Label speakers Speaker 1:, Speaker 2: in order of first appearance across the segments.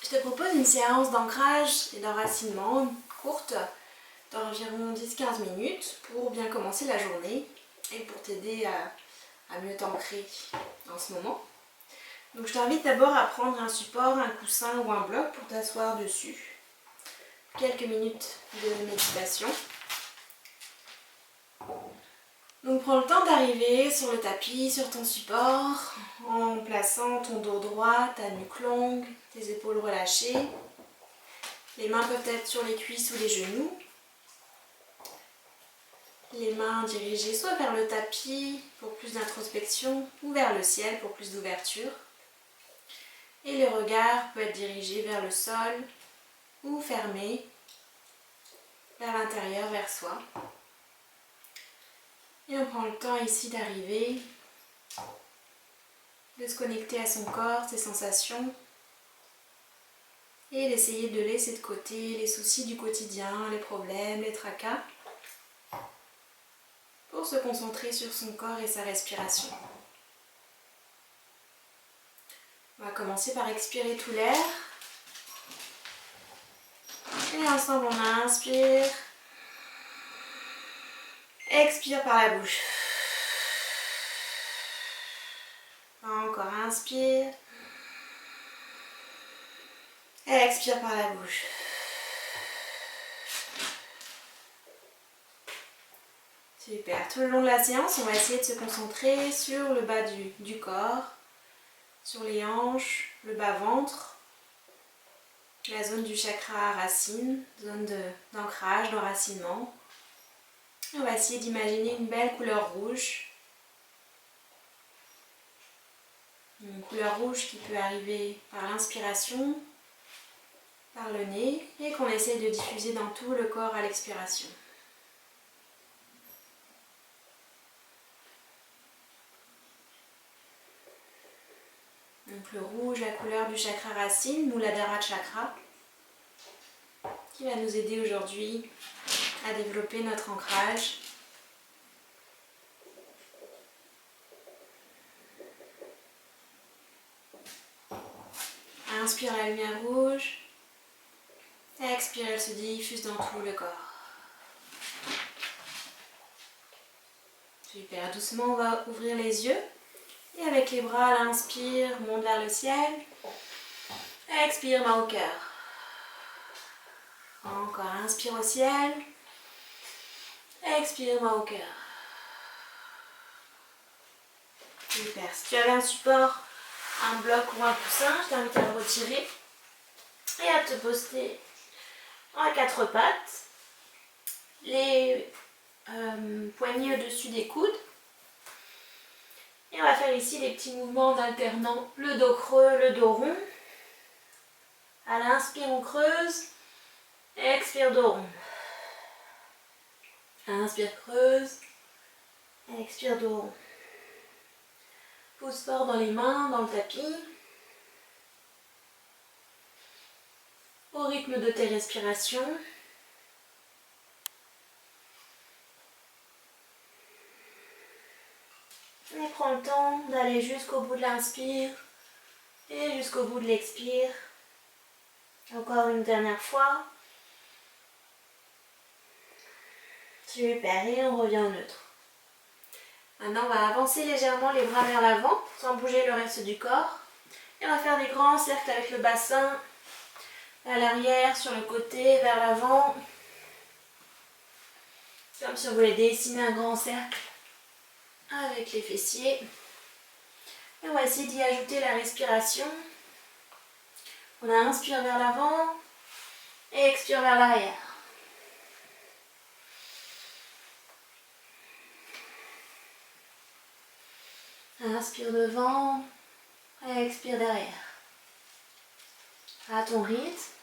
Speaker 1: Je te propose une séance d'ancrage et d'enracinement courte d'environ 10-15 minutes pour bien commencer la journée et pour t'aider à mieux t'ancrer en ce moment. Donc je t'invite d'abord à prendre un support, un coussin ou un bloc pour t'asseoir dessus. Quelques minutes de méditation. Donc prends le temps d'arriver sur le tapis, sur ton support, en plaçant ton dos droit, ta nuque longue, tes épaules relâchées. Les mains peuvent être sur les cuisses ou les genoux. Les mains dirigées soit vers le tapis pour plus d'introspection ou vers le ciel pour plus d'ouverture. Et le regard peut être dirigé vers le sol ou fermé vers l'intérieur, vers soi. Et on prend le temps ici d'arriver, de se connecter à son corps, ses sensations et d'essayer de laisser de côté les soucis du quotidien, les problèmes, les tracas pour se concentrer sur son corps et sa respiration. On va commencer par expirer tout l'air. Et ensemble, on inspire. Expire par la bouche. Encore inspire. Expire par la bouche. Super. Tout le long de la séance, on va essayer de se concentrer sur le bas du corps, sur les hanches, le bas-ventre, la zone du chakra racine, zone d'ancrage, d'enracinement. On va essayer d'imaginer une belle couleur rouge. Une couleur rouge qui peut arriver par l'inspiration, par le nez, et qu'on essaie de diffuser dans tout le corps à l'expiration. Donc le rouge, la couleur du chakra racine, Muladhara Chakra, qui va nous aider aujourd'hui à développer notre ancrage. Inspire la lumière rouge, expire, elle se diffuse dans tout le corps. Super, doucement on va ouvrir les yeux et avec les bras, l'inspire, monte vers le ciel, expire, main au cœur. Encore, inspire au ciel, expire, main au cœur. Super, si tu avais un support, un bloc ou un coussin, je t'invite à le retirer et à te poster à quatre pattes, les poignets au-dessus des coudes. Et on va faire ici les petits mouvements en alternant le dos creux, le dos rond. À l'inspire, on creuse. Expire, dos rond. Inspire, creuse. Expire, dos rond. Pousse fort dans les mains, dans le tapis. Au rythme de tes respirations. Et prends le temps d'aller jusqu'au bout de l'inspire et jusqu'au bout de l'expire. Encore une dernière fois. Super, et on revient au neutre. Maintenant, on va avancer légèrement les bras vers l'avant, sans bouger le reste du corps. Et on va faire des grands cercles avec le bassin, vers l'arrière, sur le côté, vers l'avant. Comme si on voulait dessiner un grand cercle avec les fessiers. Et on va essayer d'y ajouter la respiration. On inspire vers l'avant et expire vers l'arrière. Inspire devant et expire derrière. À ton rythme,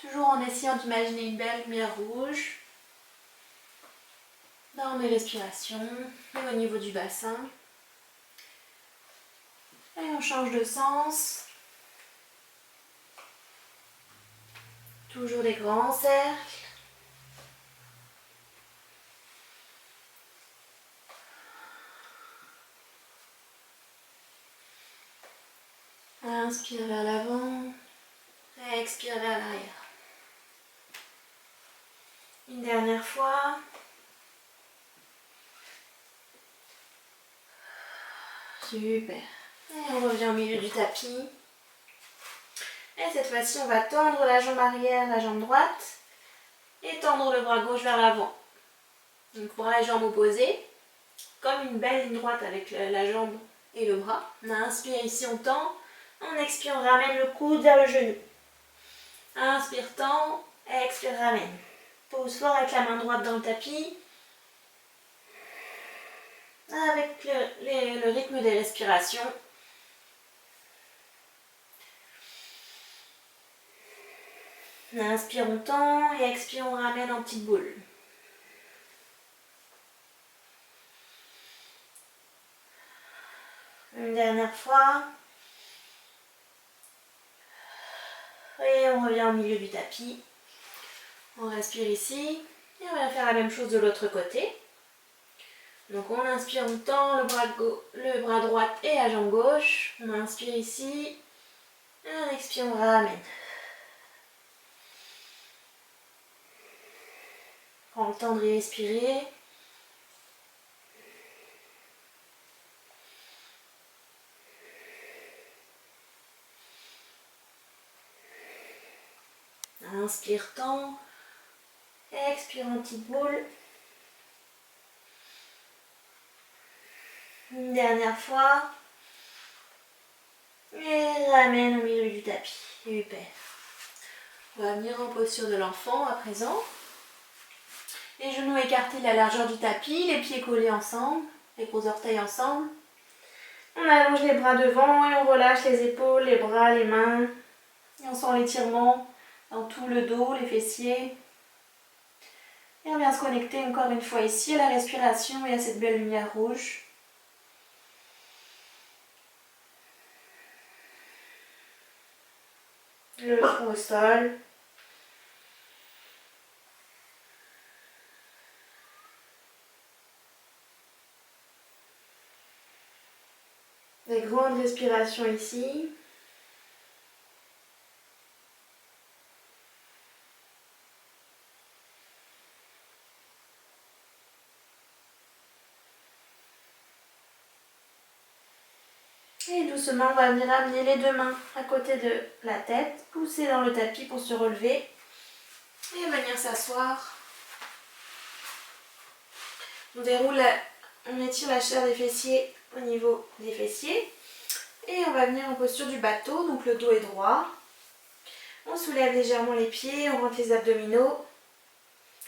Speaker 1: toujours en essayant d'imaginer une belle lumière rouge dans mes respirations et au niveau du bassin. Et on change de sens. Toujours des grands cercles. Inspire vers l'avant, expire vers l'arrière. Une dernière fois. Super. Et on revient au milieu du tapis. Et cette fois-ci, on va tendre la jambe arrière, la jambe droite. Et tendre le bras gauche vers l'avant. Donc bras et jambes opposés. Comme une belle ligne droite avec la jambe et le bras. On inspire ici, on tend. On expire, on ramène le coude vers le genou. Inspire, tend. Expire, ramène. Pose fort avec la main droite dans le tapis. Avec le rythme des respirations. Inspire, on tend et expire, on ramène en petite boule. Une dernière fois. Et on revient au milieu du tapis. On respire ici. Et on va faire la même chose de l'autre côté. Donc on inspire, on tend le bras droit et la jambe gauche. On inspire ici. Et on expire, on ramène. Prends le temps de respirer. Inspire, tend. Expire en petite boule. Une dernière fois. Et ramène au milieu du tapis. Super. On va venir en posture de l'enfant à présent. Les genoux écartés de la largeur du tapis, les pieds collés ensemble, les gros orteils ensemble. On allonge les bras devant et on relâche les épaules, les bras, les mains. Et on sent l'étirement dans tout le dos, les fessiers. Et on vient se connecter encore une fois ici à la respiration et à cette belle lumière rouge. Le front au sol. Des grandes respirations ici. Et doucement, on va venir amener les deux mains à côté de la tête, pousser dans le tapis pour se relever et venir s'asseoir. On déroule, on étire la chair des fessiers au niveau des fessiers et on va venir en posture du bateau, donc le dos est droit. On soulève légèrement les pieds, on rentre les abdominaux.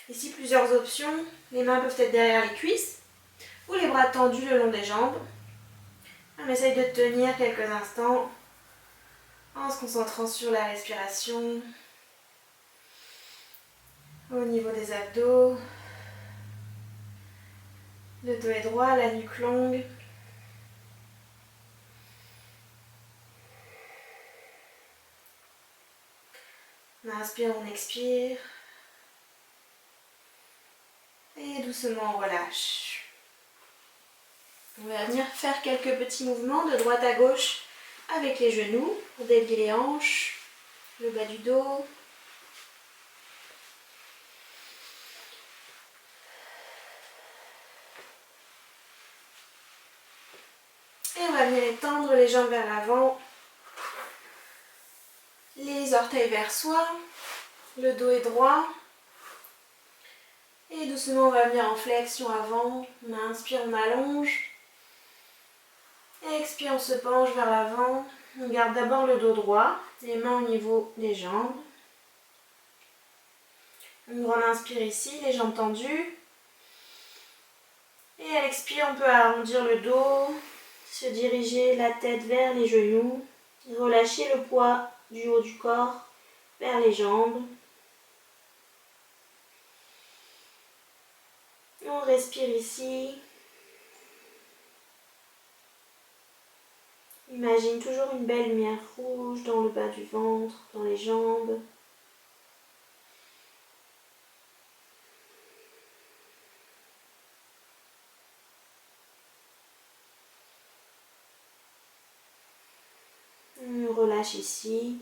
Speaker 1: Ici, plusieurs options. Les mains peuvent être derrière les cuisses ou les bras tendus le long des jambes. On essaye de tenir quelques instants en se concentrant sur la respiration au niveau des abdos. Le dos est droit, la nuque longue. On inspire, on expire. Et doucement on relâche. On va venir faire quelques petits mouvements de droite à gauche avec les genoux pour délier les hanches, le bas du dos. Et on va venir étendre les jambes vers l'avant, les orteils vers soi, le dos est droit. Et doucement on va venir en flexion avant, on inspire, on allonge. Expire, on se penche vers l'avant. On garde d'abord le dos droit, les mains au niveau des jambes. Une grande inspire ici, les jambes tendues. Et à l'expire, on peut arrondir le dos, se diriger la tête vers les genoux, relâcher le poids du haut du corps vers les jambes. On respire ici. Imagine toujours une belle lumière rouge dans le bas du ventre, dans les jambes. On relâche ici.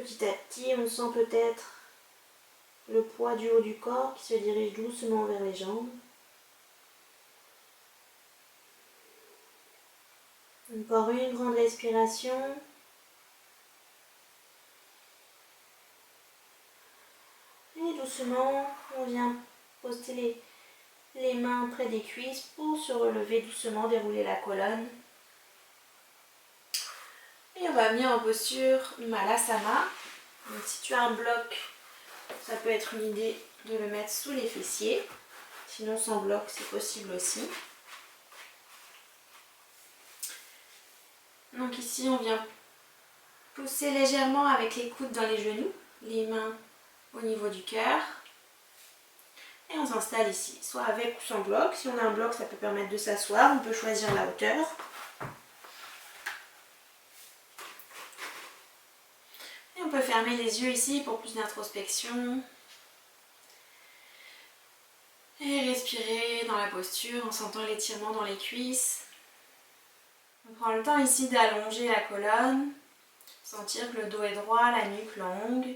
Speaker 1: Petit à petit, on sent peut-être le poids du haut du corps qui se dirige doucement vers les jambes. Encore une grande respiration. Et doucement, on vient poster les mains près des cuisses pour se relever doucement, dérouler la colonne. Et on va venir en posture Malasana. Donc si tu as un bloc, ça peut être une idée de le mettre sous les fessiers. Sinon sans bloc, c'est possible aussi. Donc ici, on vient pousser légèrement avec les coudes dans les genoux, les mains au niveau du cœur. Et on s'installe ici, soit avec ou sans bloc. Si on a un bloc, ça peut permettre de s'asseoir. On peut choisir la hauteur. Et on peut fermer les yeux ici pour plus d'introspection. Et respirer dans la posture en sentant l'étirement dans les cuisses. On prend le temps ici d'allonger la colonne. Sentir que le dos est droit, la nuque longue.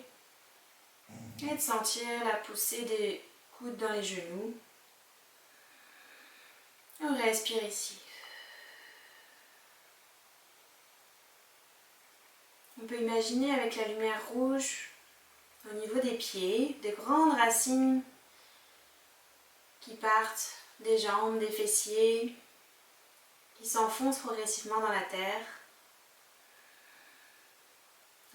Speaker 1: Et de sentir la poussée des coudes dans les genoux. On respire ici. On peut imaginer avec la lumière rouge au niveau des pieds, des grandes racines qui partent des jambes, des fessiers, qui s'enfoncent progressivement dans la terre.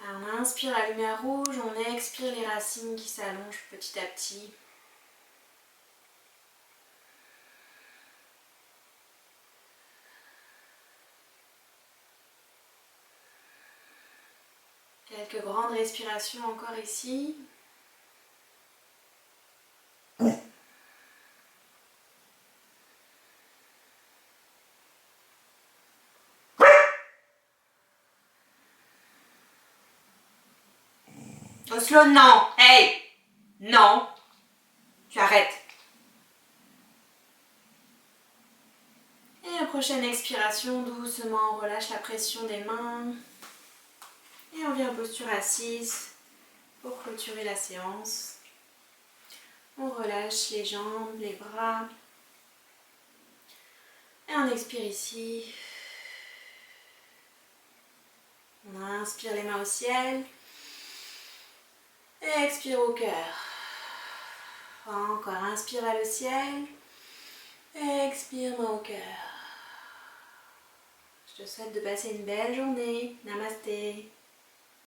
Speaker 1: Alors on inspire la lumière rouge, on expire les racines qui s'allongent petit à petit. Quelques grandes respirations encore ici. Oslo, non! Hey! Non! Tu arrêtes! Et la prochaine expiration, doucement, on relâche la pression des mains. Et on vient en posture assise pour clôturer la séance. On relâche les jambes, les bras. Et on expire ici. On inspire les mains au ciel. Et expire au cœur. Encore, inspire vers le ciel. Et expire main au cœur. Je te souhaite de passer une belle journée. Namasté.